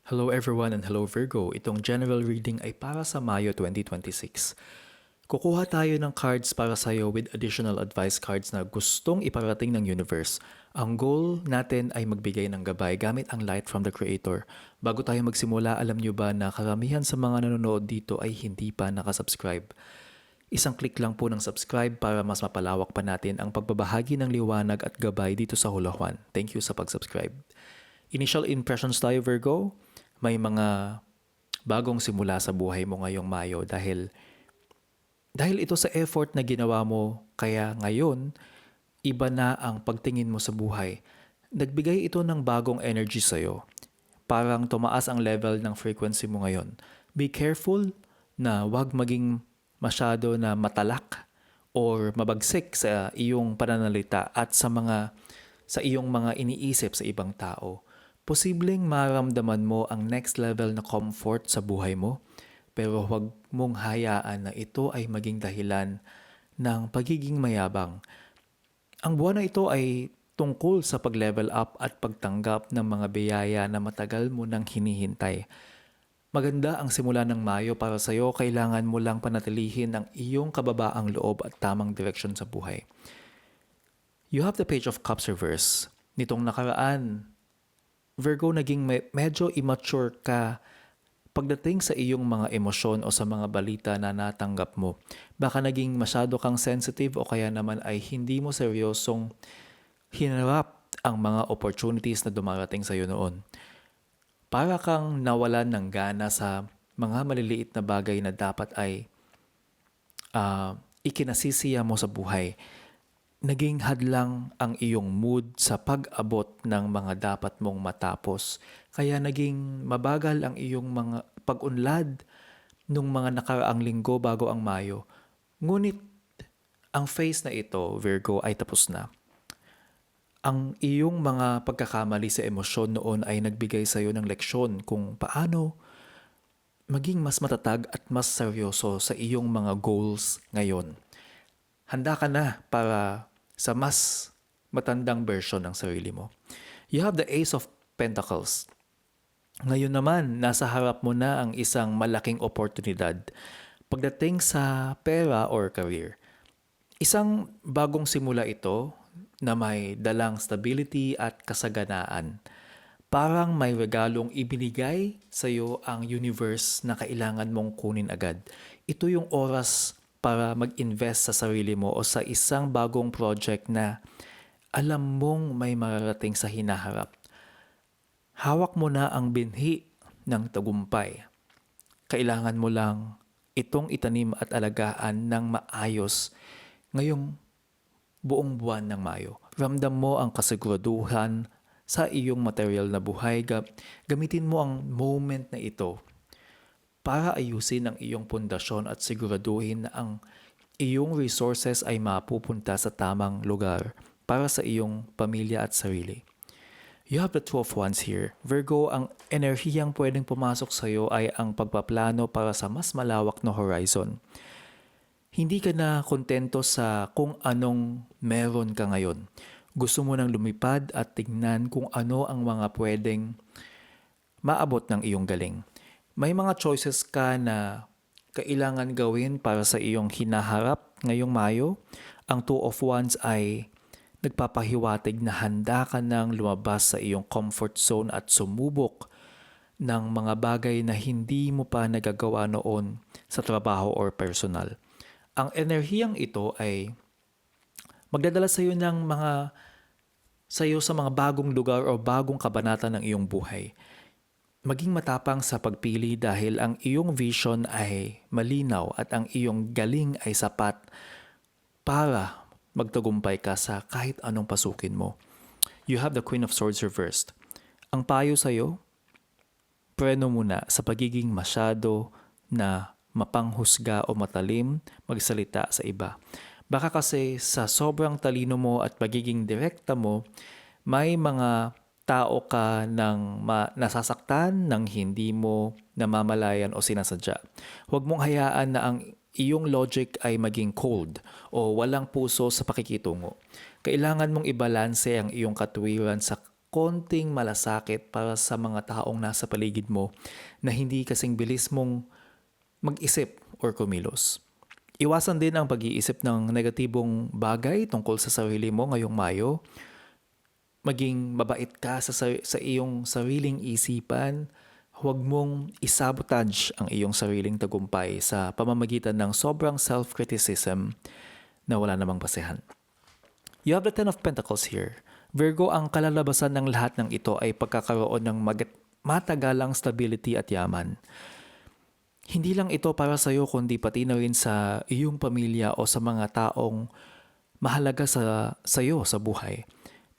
Hello everyone and hello Virgo. Itong general reading ay para sa Mayo 2026. Kukuha tayo ng cards para sa iyo with additional advice cards na gustong iparating ng universe. Ang goal natin ay magbigay ng gabay gamit ang light from the Creator. Bago tayo magsimula, alam niyo ba na karamihan sa mga nanonood dito ay hindi pa nakasubscribe? Isang click lang po ng subscribe para mas mapalawak pa natin ang pagbabahagi ng liwanag at gabay dito sa Hula Juan. Thank you sa pag-subscribe. Initial impressions tayo Virgo. May mga bagong simula sa buhay mo ngayong Mayo dahil ito sa effort na ginawa mo, kaya ngayon iba na ang pagtingin mo sa buhay. Nagbigay ito ng bagong energy sa iyo. Parang tumaas ang level ng frequency mo ngayon. Be careful na wag maging masyado na matalak or mabagsik sa iyong pananalita at sa iyong mga iniisip sa ibang tao. Posibleng maramdaman mo ang next level na comfort sa buhay mo, pero huwag mong hayaan na ito ay maging dahilan ng pagiging mayabang. Ang buwan na ito ay tungkol sa pag-level up at pagtanggap ng mga biyaya na matagal mo nang hinihintay. Maganda ang simula ng Mayo para sa iyo, kailangan mo lang panatilihin ang iyong kababaang loob at tamang direksyon sa buhay. You have the Page of Cups reverse. Nitong nakaraan, Virgo, naging medyo immature ka pagdating sa iyong mga emosyon o sa mga balita na natanggap mo. Baka naging masyado kang sensitive o kaya naman ay hindi mo seryosong hinarap ang mga opportunities na dumarating sa iyo noon. Para kang nawalan ng gana sa mga maliliit na bagay na dapat ay ikinasisiya mo sa buhay. Naging hadlang ang iyong mood sa pag-abot ng mga dapat mong matapos. Kaya naging mabagal ang iyong mga pag-unlad nung mga nakaraang linggo bago ang Mayo. Ngunit ang phase na ito, Virgo, ay tapos na. Ang iyong mga pagkakamali sa emosyon noon ay nagbigay sa iyo ng leksyon kung paano maging mas matatag at mas seryoso sa iyong mga goals ngayon. Handa ka na para sa mas matandang version ng sarili mo. You have the Ace of Pentacles. Ngayon naman, nasa harap mo na ang isang malaking oportunidad pagdating sa pera or career. Isang bagong simula ito na may dalang stability at kasaganaan. Parang may regalong ibinigay sa iyo ang universe na kailangan mong kunin agad. Ito yung oras para mag-invest sa sarili mo o sa isang bagong project na alam mong may mararating sa hinaharap. Hawak mo na ang binhi ng tagumpay. Kailangan mo lang itong itanim at alagaan ng maayos ngayong buong buwan ng Mayo. Ramdam mo ang kasiguraduhan sa iyong material na buhay. Gamitin mo ang moment na ito para ayusin ang iyong pundasyon at siguraduhin na ang iyong resources ay mapupunta sa tamang lugar para sa iyong pamilya at sarili. You have the Two of Wands here. Virgo, ang enerhiyang pwedeng pumasok sa iyo ay ang pagpaplano para sa mas malawak na horizon. Hindi ka na kontento sa kung anong meron ka ngayon. Gusto mo nang lumipad at tingnan kung ano ang mga pwedeng maabot ng iyong galing. May mga choices ka na kailangan gawin para sa iyong hinaharap ngayong Mayo. Ang Two of Wands ay nagpapahiwatig na handa ka nang lumabas sa iyong comfort zone at sumubok ng mga bagay na hindi mo pa nagagawa noon sa trabaho or personal. Ang enerhiyang ito ay magdadala sa iyo sa mga bagong lugar o bagong kabanata ng iyong buhay. Maging matapang sa pagpili dahil ang iyong vision ay malinaw at ang iyong galing ay sapat para magtagumpay ka sa kahit anong pasukin mo. You have the Queen of Swords reversed. Ang payo sa iyo, preno muna sa pagiging masyado na mapanghusga o matalim magsalita sa iba. Baka kasi sa sobrang talino mo at pagiging direkta mo, may mga tao ka ng nasasaktan ng hindi mo namamalayan o sinasadya. Huwag mong hayaan na ang iyong logic ay maging cold o walang puso sa pakikitungo. Kailangan mong ibalanse ang iyong katwiran sa konting malasakit para sa mga taong nasa paligid mo na hindi kasing bilis mong mag-isip or kumilos. Iwasan din ang pag-iisip ng negatibong bagay tungkol sa sarili mo ngayong Mayo. Maging mabait ka sa iyong sariling isipan. Huwag mong isabotage ang iyong sariling tagumpay sa pamamagitan ng sobrang self-criticism na wala namang basehan. You have the Ten of Pentacles here. Virgo, ang kalalabasan ng lahat ng ito ay pagkakaroon ng matagalang stability at yaman. Hindi lang ito para sa iyo kundi pati na rin sa iyong pamilya o sa mga taong mahalaga sa iyo sa buhay.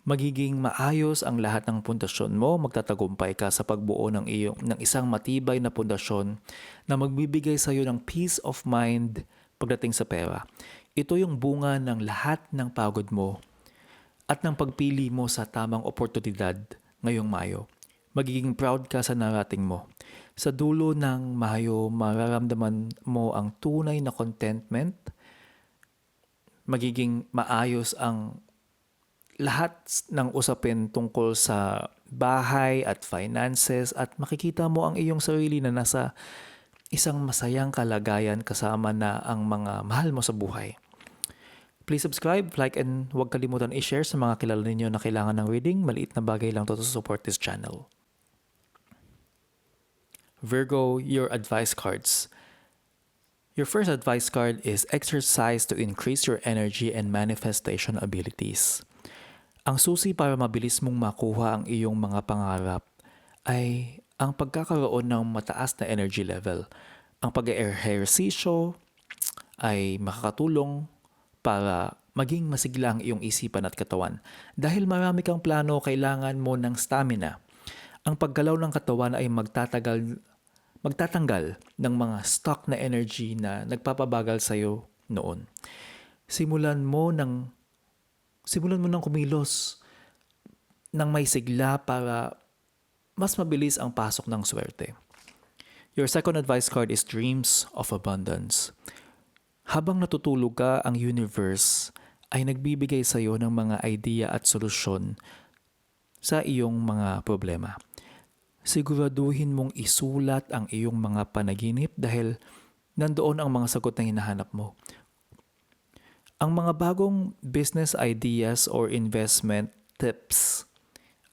Magiging maayos ang lahat ng pundasyon mo, magtatagumpay ka sa pagbuo ng isang matibay na pundasyon na magbibigay sa iyo ng peace of mind pagdating sa pera. Ito yung bunga ng lahat ng pagod mo at ng pagpili mo sa tamang oportunidad ngayong Mayo. Magiging proud ka sa narating mo. Sa dulo ng Mayo, mararamdaman mo ang tunay na contentment. Magiging maayos ang lahat ng usapin tungkol sa bahay at finances at makikita mo ang iyong sarili na nasa isang masayang kalagayan kasama na ang mga mahal mo sa buhay. Please subscribe, like, and huwag kalimutan i-share sa mga kilala ninyo na kailangan ng reading. Maliit na bagay lang to support this channel. Virgo, your advice cards. Your first advice card is exercise to increase your energy and manifestation abilities. Ang susi para mabilis mong makuha ang iyong mga pangarap ay ang pagkakaroon ng mataas na energy level. Ang pag-ehersisyo ay makakatulong para maging masigla ang iyong isipan at katawan. Dahil marami kang plano, kailangan mo ng stamina. Ang paggalaw ng katawan ay magtatanggal ng mga stock na energy na nagpapabagal sa iyo noon. Simulan mo ng kumilos ng may sigla para mas mabilis ang pasok ng swerte. Your second advice card is Dreams of Abundance. Habang natutulog ka, ang universe ay nagbibigay sa iyo ng mga idea at solusyon sa iyong mga problema. Siguraduhin mong isulat ang iyong mga panaginip dahil nandoon ang mga sagot na hinahanap mo. Ang mga bagong business ideas or investment tips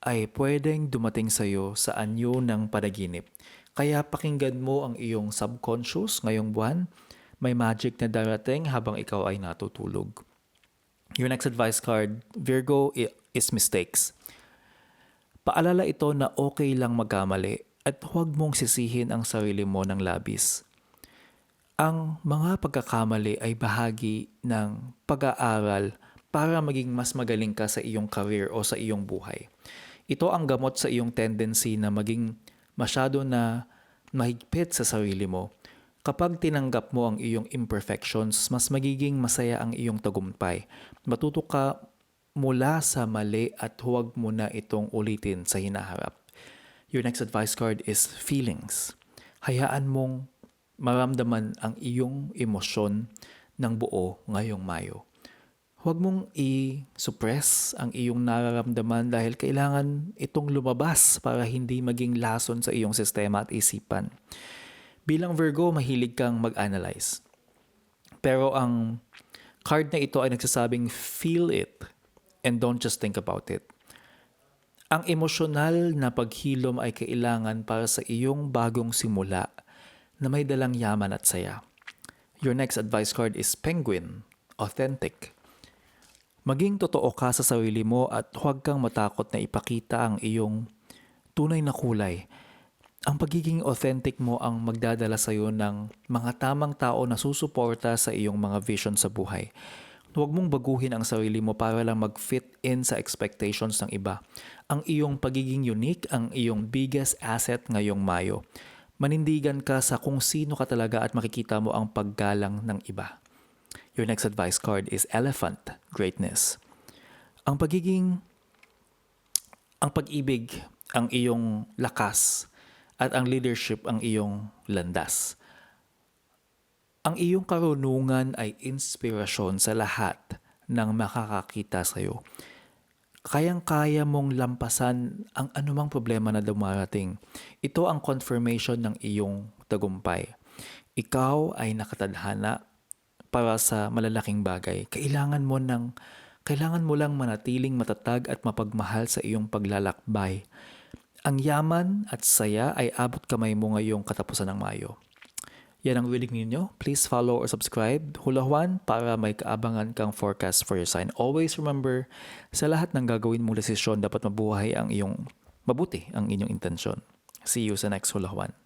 ay pwedeng dumating sa iyo sa anyo ng panaginip. Kaya pakinggan mo ang iyong subconscious ngayong buwan. May magic na darating habang ikaw ay natutulog. Your next advice card, Virgo, is mistakes. Paalala ito na okay lang magkamali at huwag mong sisihin ang sarili mo ng labis. Ang mga pagkakamali ay bahagi ng pag-aaral para maging mas magaling ka sa iyong career o sa iyong buhay. Ito ang gamot sa iyong tendency na maging masyado na mahigpit sa sarili mo. Kapag tinanggap mo ang iyong imperfections, mas magiging masaya ang iyong tagumpay. Matuto ka mula sa mali at huwag mo na itong ulitin sa hinaharap. Your next advice card is feelings. Hayaan mong maramdaman ang iyong emosyon ng buo ngayong Mayo. Huwag mong i-suppress ang iyong nararamdaman dahil kailangan itong lumabas para hindi maging lason sa iyong sistema at isipan. Bilang Virgo, mahilig kang mag-analyze. Pero ang card na ito ay nagsasabing feel it and don't just think about it. Ang emosyonal na paghilom ay kailangan para sa iyong bagong simula na may dalang yaman at saya. Your next advice card is Penguin, authentic. Maging totoo ka sa sarili mo at huwag kang matakot na ipakita ang iyong tunay na kulay. Ang pagiging authentic mo ang magdadala sa iyo ng mga tamang tao na susuporta sa iyong mga vision sa buhay. Huwag mong baguhin ang sarili mo para lang mag-fit in sa expectations ng iba. Ang iyong pagiging unique ang iyong biggest asset ngayong Mayo. Manindigan ka sa kung sino ka talaga at makikita mo ang paggalang ng iba. Your next advice card is Elephant, greatness. Ang pag-ibig ang iyong lakas at ang leadership ang iyong landas. Ang iyong karunungan ay inspirasyon sa lahat ng makakakita sa iyo. kayang-kaya mong lampasan ang anumang problema na dumarating. Ito ang confirmation ng iyong tagumpay. Ikaw ay nakatadhana para sa malalaking bagay. Kailangan mo lang manatiling matatag at mapagmahal sa iyong paglalakbay. Ang yaman at saya ay abot kamay mo ngayong katapusan ng Mayo. Yan ang reading ninyo. Please follow or subscribe Hula Juan para may kaabangan kang forecast for your sign. Always remember, sa lahat ng gagawin mong desisyon, dapat mabuti ang inyong intensyon. See you sa next Hula Juan.